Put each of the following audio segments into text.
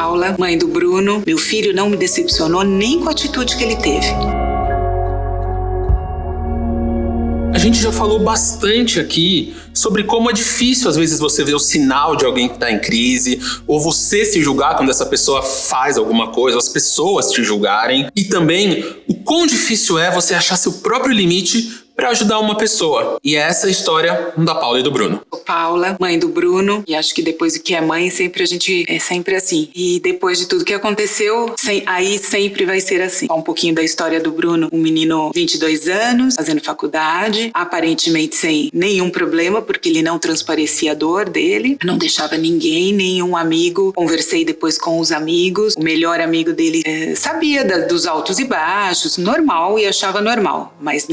Paula, mãe do Bruno. Meu filho não me decepcionou nem com a atitude que ele teve. A gente já falou bastante aqui sobre como é difícil às vezes você ver o sinal de alguém que está em crise, ou você se julgar quando essa pessoa faz alguma coisa, ou as pessoas te julgarem, e também o quão difícil é você achar seu próprio limite para ajudar uma pessoa. E essa é a história da Paula e do Bruno. Paula, mãe do Bruno, e acho que depois do que é mãe, sempre a gente é sempre assim. E depois de tudo que aconteceu, aí sempre vai ser assim. Um pouquinho da história do Bruno, um menino 22 anos, fazendo faculdade, aparentemente sem nenhum problema, porque ele não transparecia a dor dele, não deixava ninguém, nenhum amigo. Conversei depois com os amigos, o melhor amigo dele sabia dos altos e baixos, normal, e achava normal, mas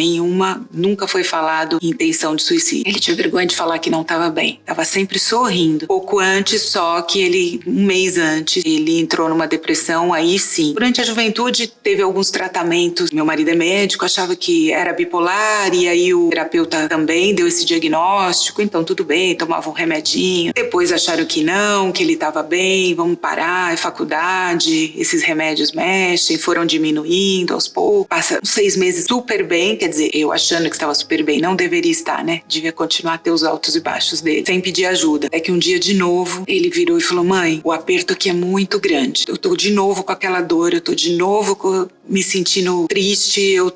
nunca foi falado em intenção de suicídio. Ele tinha vergonha de falar que não estava bem. Estava sempre sorrindo. Pouco antes, só que um mês antes, ele entrou numa depressão, aí sim. Durante a juventude, teve alguns tratamentos. Meu marido é médico, achava que era bipolar, e aí o terapeuta também deu esse diagnóstico, então tudo bem, tomava um remedinho. Depois acharam que não, que ele estava bem, vamos parar, é faculdade, esses remédios mexem, foram diminuindo aos poucos. Passa uns 6 meses super bem, quer dizer, eu achando que estava super bem, não deveria estar, né? Devia continuar a ter os altos e baixos dele, sem pedir ajuda. É que um dia, de novo, ele virou e falou: mãe, o aperto aqui é muito grande. Eu tô de novo com aquela dor, eu tô de novo me sentindo triste, eu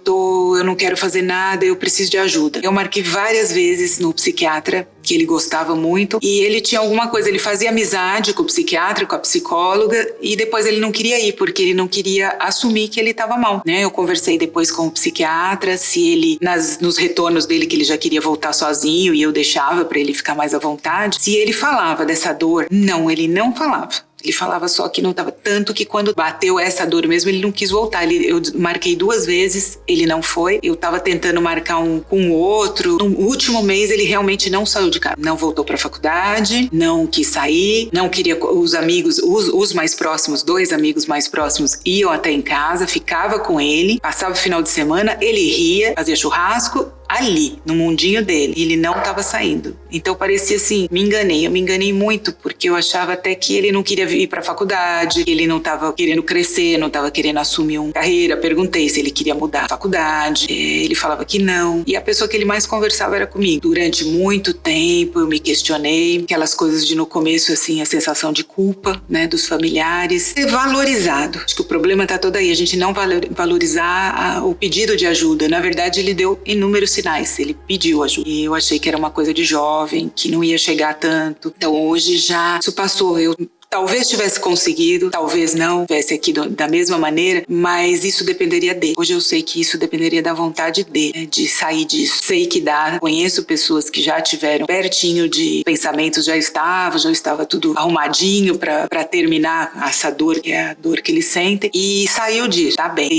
não quero fazer nada, eu preciso de ajuda. Eu marquei várias vezes no psiquiatra, que ele gostava muito, e ele tinha alguma coisa, ele fazia amizade com o psiquiatra, com a psicóloga, e depois ele não queria ir, porque ele não queria assumir que ele estava mal, né? Eu conversei depois com o psiquiatra, se ele, nos retornos dele, que ele já queria voltar sozinho, e eu deixava para ele ficar mais à vontade, se ele falava dessa dor, não, ele não falava. Ele falava só que não estava, tanto que quando bateu essa dor mesmo, ele não quis voltar. Eu marquei 2 vezes, ele não foi. Eu estava tentando marcar um com o outro. No último mês, ele realmente não saiu de casa. Não voltou para a faculdade, não quis sair, não queria. Os amigos, os mais próximos, 2 amigos mais próximos, iam até em casa, ficava com ele, passava o final de semana, ele ria, fazia churrasco, ali, no mundinho dele, e ele não estava saindo. Então parecia assim, eu me enganei muito, porque eu achava até que ele não queria ir para a faculdade, ele não estava querendo crescer, não estava querendo assumir uma carreira. Perguntei se ele queria mudar a faculdade, ele falava que não, e a pessoa que ele mais conversava era comigo. Durante muito tempo eu me questionei, aquelas coisas de no começo, assim, a sensação de culpa, né, dos familiares, ser valorizado. Acho que o problema está todo aí, a gente não valorizar o pedido de ajuda. Na verdade, ele deu inúmeros sinais, ele pediu ajuda. E eu achei que era uma coisa de jovem, que não ia chegar tanto. Então hoje já isso passou. Eu talvez tivesse conseguido, talvez não, tivesse aqui da mesma maneira, mas isso dependeria dele. Hoje eu sei que isso dependeria da vontade dele, né, de sair disso. Sei que dá, conheço pessoas que já tiveram pertinho de pensamentos, já estava tudo arrumadinho para terminar essa dor, que é a dor que eles sentem, e saiu disso, tá bem,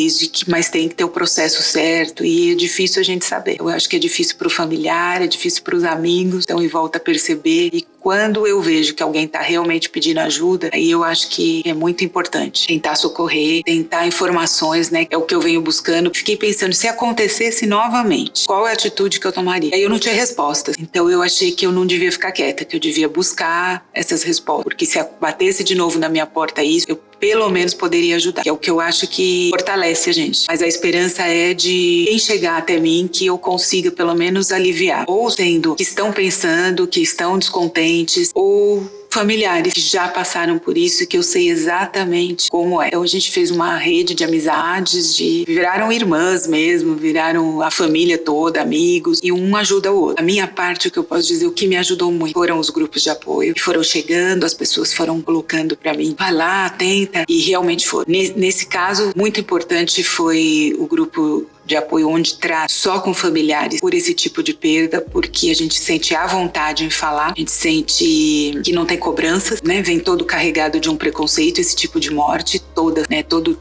mas tem que ter o processo certo, e é difícil a gente saber. Eu acho que é difícil pro familiar, é difícil pros amigos, então, e volta a perceber, e quando eu vejo que alguém tá realmente pedindo ajuda, aí eu acho que é muito importante tentar socorrer, tentar informações, né? É o que eu venho buscando. Fiquei pensando, se acontecesse novamente, qual é a atitude que eu tomaria? Aí eu não tinha respostas. Então eu achei que eu não devia ficar quieta, que eu devia buscar essas respostas. Porque se batesse de novo na minha porta isso, eu pelo menos poderia ajudar, que é o que eu acho que fortalece a gente. Mas a esperança é de quem chegar até mim, que eu consiga pelo menos aliviar. Ou sendo que estão pensando, que estão descontentes, ou familiares que já passaram por isso e que eu sei exatamente como é. Então a gente fez uma rede de amizades, viraram irmãs mesmo, viraram a família toda, amigos, e um ajuda o outro. A minha parte, o que eu posso dizer, o que me ajudou muito foram os grupos de apoio, que foram chegando, as pessoas foram colocando pra mim, vai lá, tenta, e realmente foram. Nesse caso, muito importante foi o grupo de apoio onde traz só com familiares por esse tipo de perda, porque a gente sente a vontade em falar, a gente sente que não tem cobranças, né? Vem todo carregado de um preconceito, esse tipo de morte toda, né? Todo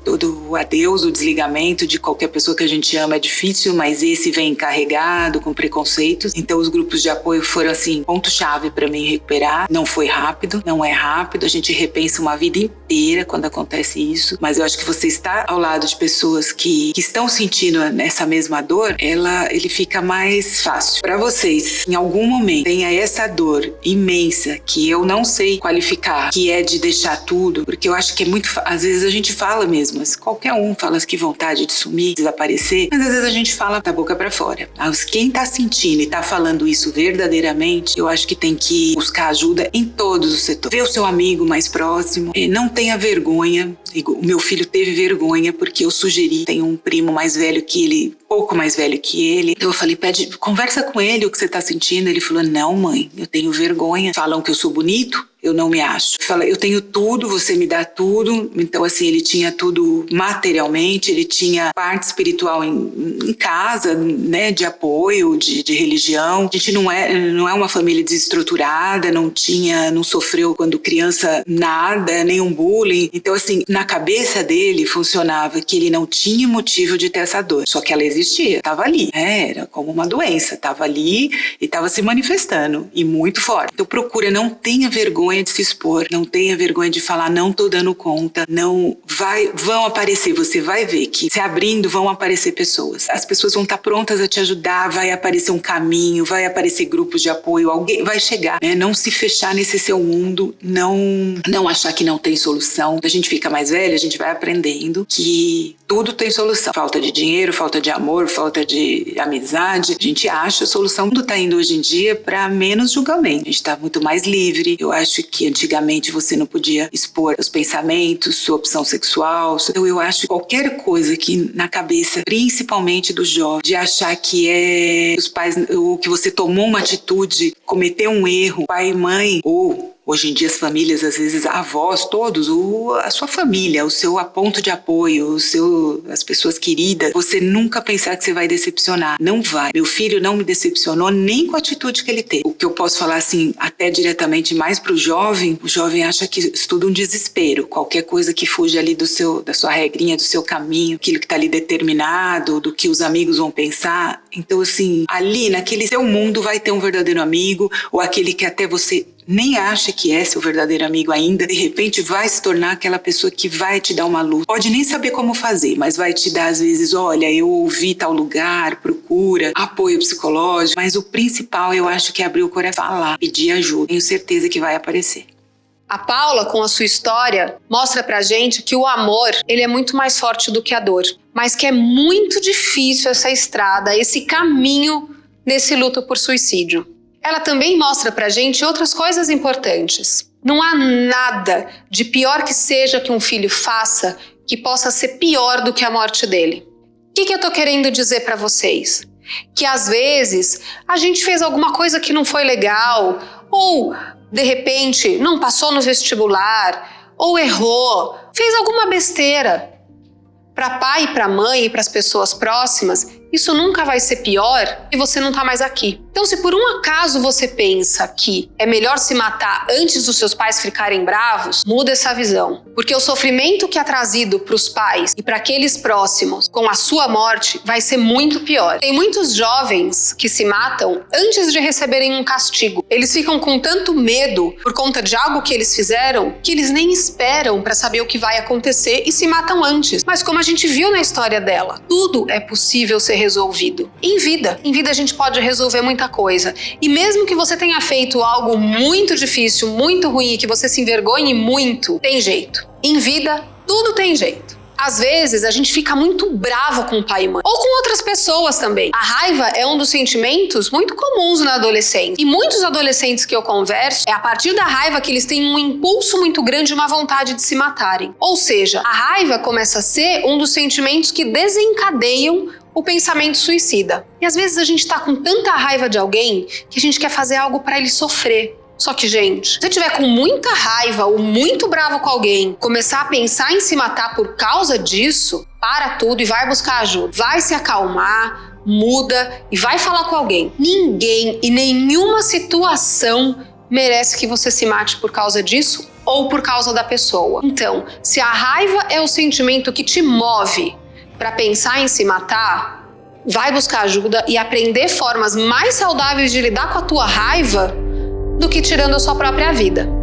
o adeus, o desligamento de qualquer pessoa que a gente ama é difícil, mas esse vem carregado com preconceitos. Então os grupos de apoio foram assim, ponto-chave para mim recuperar. Não foi rápido, não é rápido, a gente repensa uma vida inteira quando acontece isso, mas eu acho que você está ao lado de pessoas que estão sentindo nessa mesma dor, ele fica mais fácil. Para vocês, em algum momento, tenha essa dor imensa que eu não sei qualificar, que é de deixar tudo, porque eu acho que é muito... Às vezes a gente fala mesmo, qualquer um fala que vontade de sumir, desaparecer, mas às vezes a gente fala da boca pra fora. Mas quem tá sentindo e tá falando isso verdadeiramente, eu acho que tem que buscar ajuda em todos os setores. Ver o seu amigo mais próximo, não tenha vergonha. O meu filho teve vergonha porque eu sugeri, tem um primo mais velho que ele, pouco mais velho que ele. Então eu falei, conversa com ele o que você tá sentindo. Ele falou, não mãe, eu tenho vergonha. Falam que eu sou bonito, eu não me acho. Fala, eu tenho tudo, você me dá tudo. Então assim, ele tinha tudo materialmente, ele tinha parte espiritual em casa, né, de apoio, de religião. A gente não é uma família desestruturada, não sofreu quando criança nada, nenhum bullying. Então assim, na cabeça dele funcionava que ele não tinha motivo de ter essa dor. Só que ela existia, estava ali. Era como uma doença, estava ali e estava se manifestando, e muito forte. Então procura, não tenha vergonha de se expor, não tenha vergonha de falar, não tô dando conta, vão aparecer, você vai ver que se abrindo vão aparecer pessoas. As pessoas vão estar prontas a te ajudar, vai aparecer um caminho, vai aparecer grupos de apoio, alguém vai chegar, né? Não se fechar nesse seu mundo, não achar que não tem solução. Quando a gente fica mais velha, a gente vai aprendendo que tudo tem solução. Falta de dinheiro, falta de amor, falta de amizade. A gente acha a solução. Tudo tá indo hoje em dia para menos julgamento. A gente tá muito mais livre. Eu acho que antigamente você não podia expor os pensamentos, sua opção sexual. Então eu acho que qualquer coisa que na cabeça, principalmente do jovem, de achar que os pais, ou que você tomou uma atitude, cometeu um erro, pai e mãe, ou hoje em dia as famílias, às vezes avós, todos, a sua família, o seu ponto de apoio, as pessoas queridas, você nunca pensar que você vai decepcionar. Não vai. Meu filho não me decepcionou nem com a atitude que ele teve. O que eu posso falar assim, até diretamente mais pro jovem, o jovem acha que isso tudo é um desespero. Qualquer coisa que fuja ali da sua regrinha, do seu caminho, aquilo que tá ali determinado, do que os amigos vão pensar. Então assim, ali naquele seu mundo vai ter um verdadeiro amigo, ou aquele que até você nem acha que é seu verdadeiro amigo ainda, de repente vai se tornar aquela pessoa que vai te dar uma luz. Pode nem saber como fazer, mas vai te dar às vezes, olha, eu ouvi tal lugar, procura, apoio psicológico, mas o principal eu acho que é abrir o coração, falar, pedir ajuda. Tenho certeza que vai aparecer. A Paula, com a sua história, mostra pra gente que o amor, ele é muito mais forte do que a dor, mas que é muito difícil essa estrada, esse caminho nesse luto por suicídio. Ela também mostra pra gente outras coisas importantes. Não há nada de pior que seja que um filho faça que possa ser pior do que a morte dele. O que eu tô querendo dizer pra vocês? Que às vezes a gente fez alguma coisa que não foi legal, ou de repente não passou no vestibular, ou errou, fez alguma besteira. Para pai e para mãe e para as pessoas próximas, isso nunca vai ser pior e você não tá mais aqui. Então, se por um acaso você pensa que é melhor se matar antes dos seus pais ficarem bravos, muda essa visão. Porque o sofrimento que é trazido para os pais e para aqueles próximos com a sua morte vai ser muito pior. Tem muitos jovens que se matam antes de receberem um castigo. Eles ficam com tanto medo por conta de algo que eles fizeram que eles nem esperam para saber o que vai acontecer e se matam antes. Mas como a gente viu na história dela, tudo é possível ser resolvido. Em vida a gente pode resolver muita coisa. E mesmo que você tenha feito algo muito difícil, muito ruim, e que você se envergonhe muito, tem jeito. Em vida, tudo tem jeito. Às vezes, a gente fica muito bravo com o pai e mãe. Ou com outras pessoas também. A raiva é um dos sentimentos muito comuns na adolescência. E muitos adolescentes que eu converso, é a partir da raiva que eles têm um impulso muito grande, uma vontade de se matarem. Ou seja, a raiva começa a ser um dos sentimentos que desencadeiam o pensamento suicida. E às vezes a gente tá com tanta raiva de alguém que a gente quer fazer algo pra ele sofrer. Só que, gente, se você tiver com muita raiva ou muito bravo com alguém, começar a pensar em se matar por causa disso, para tudo e vai buscar ajuda. Vai se acalmar, muda e vai falar com alguém. Ninguém e nenhuma situação merece que você se mate por causa disso ou por causa da pessoa. Então, se a raiva é o sentimento que te move para pensar em se matar, vai buscar ajuda e aprender formas mais saudáveis de lidar com a tua raiva do que tirando a sua própria vida.